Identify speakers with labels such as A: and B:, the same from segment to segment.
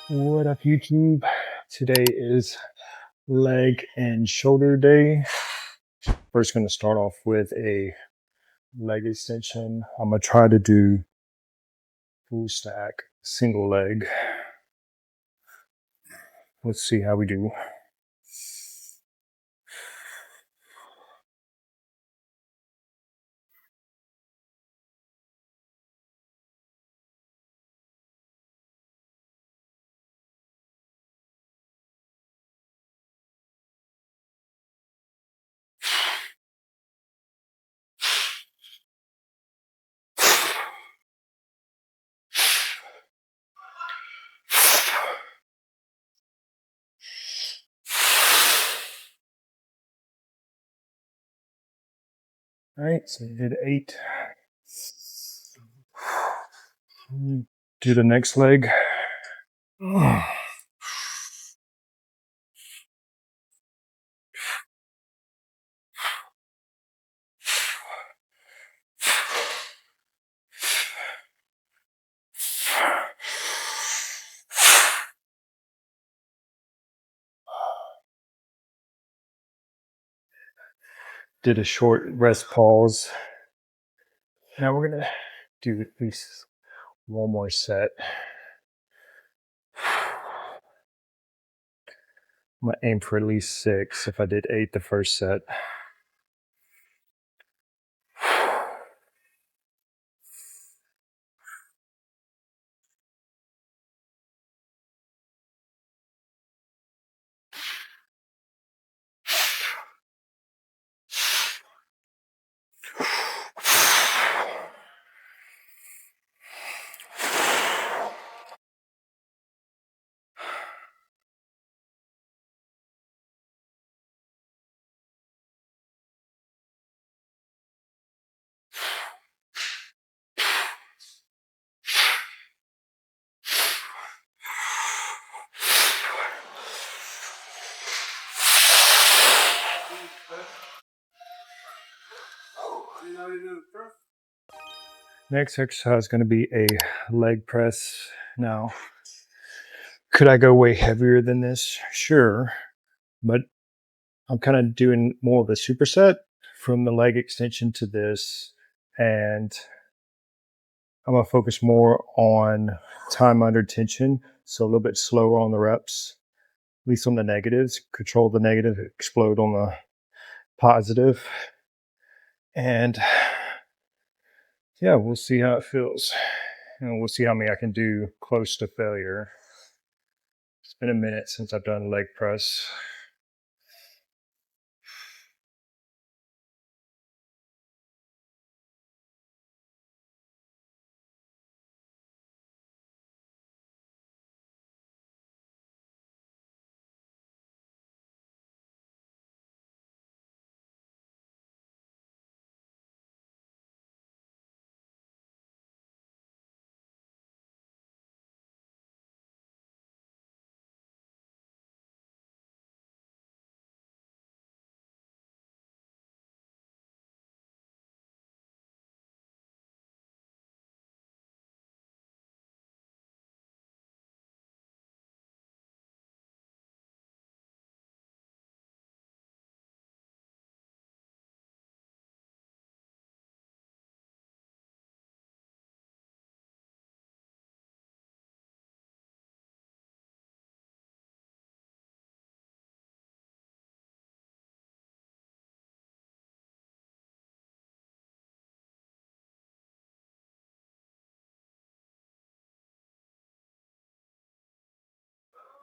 A: What up, YouTube? Today is leg and shoulder day. First, going to start off with a leg extension. I'm going to try to do full stack, single leg. Let's see how we do. All right, so I did 8. Do the next leg. Did a short rest pause. Now we're going to do at least one more set. I'm going to aim for at least 6 if I did 8 the first set. Next exercise is going to be a leg press. Now, could I go way heavier than this? Sure, but I'm kind of doing more of a superset from the leg extension to this, and I'm going to focus more on time under tension, so a little bit slower on the reps, at least on the negatives, control the negative, explode on the positive, and yeah, we'll see how it feels. And we'll see how many I can do close to failure. It's been a minute since I've done leg press.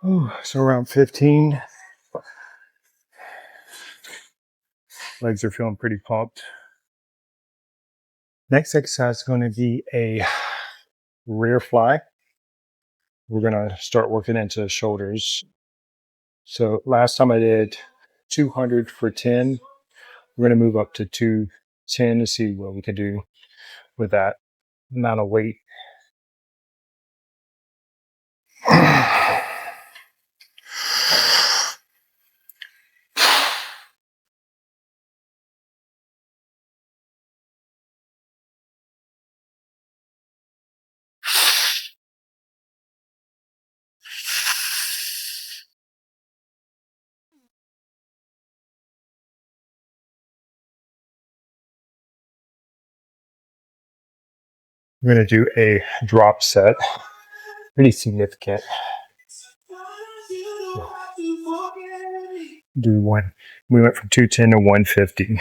A: Ooh, so around 15. Legs are feeling pretty pumped. Next exercise is going to be a rear fly. We're going to start working into shoulders. So last time I did 200 for 10. We're going to move up to 210 to see what we can do with that amount of weight. I'm going to do a drop set, pretty significant. Do one. We went from 210 to 150.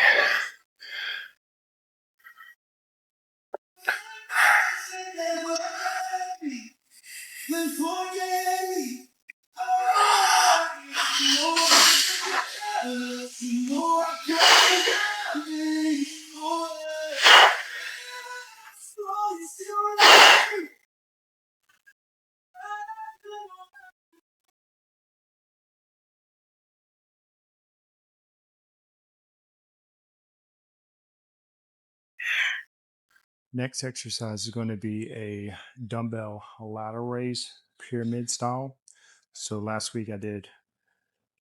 A: Next exercise is going to be a dumbbell lateral raise, pyramid style. So last week I did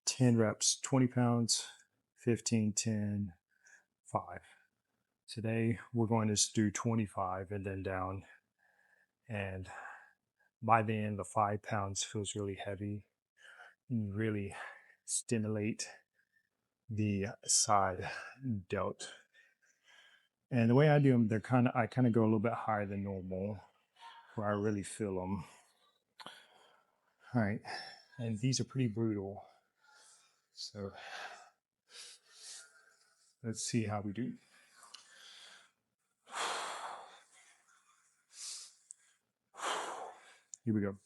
A: 10 reps, 20 pounds, 15, 10, 5. Today we're going to do 25 and then down. And by the end, the 5 pounds feels really heavy. You really stimulate the side delt. And the way I do them, I kind of go a little bit higher than normal, where I really feel them. All right, and these are pretty brutal. So let's see how we do. Here we go.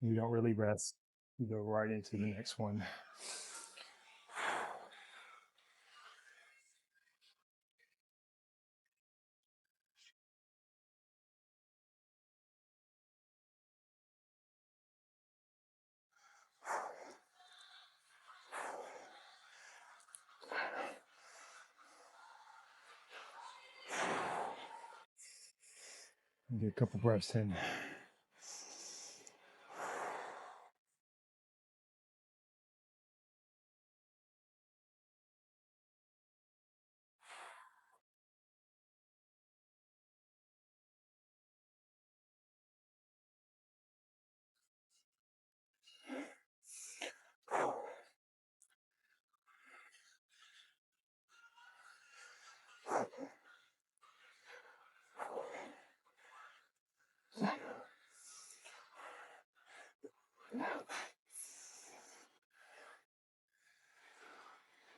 A: You don't really rest. You go right into the next one. Get a couple breaths in.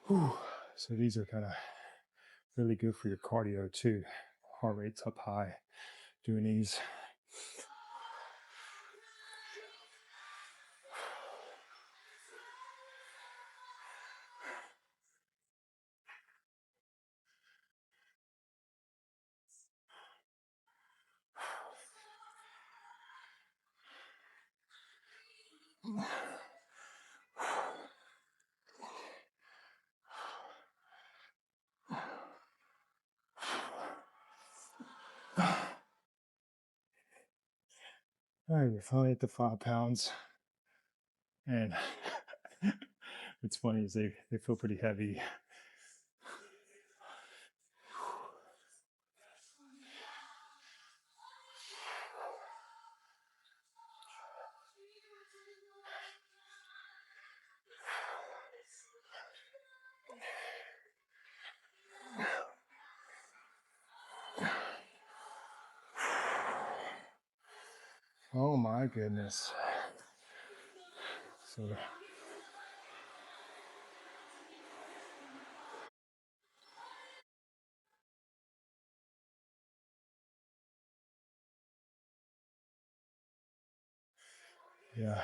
A: Whew. So these are kind of really good for your cardio too. Heart rate's up high doing these. All right, we're finally at the 5 pounds. And what's funny is they feel pretty heavy. Oh my goodness. So yeah,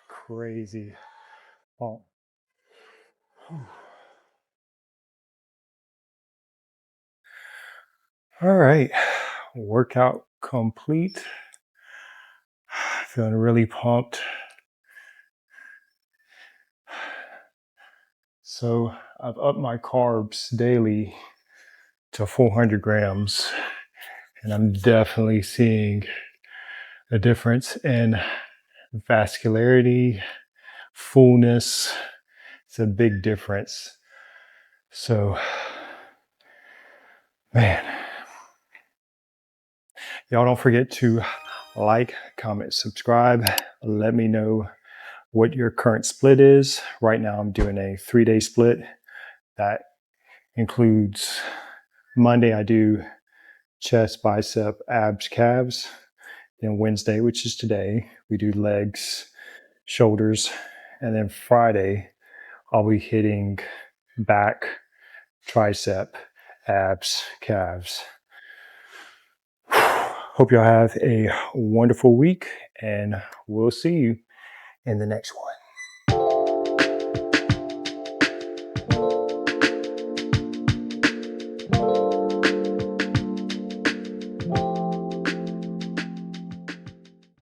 A: crazy. Oh. All right, workout complete. Feeling really pumped. So I've upped my carbs daily to 400 grams, and I'm definitely seeing a difference in vascularity, fullness. It's a big difference. So Man, y'all don't forget to like, comment, subscribe. Let me know what your current split is. Right now, I'm doing a 3-day split that includes Monday, I do chest, bicep, abs, calves. Then Wednesday, which is today, we do legs, shoulders. And then Friday, I'll be hitting back, tricep, abs, calves. Hope y'all have a wonderful week, and we'll see you in the next one.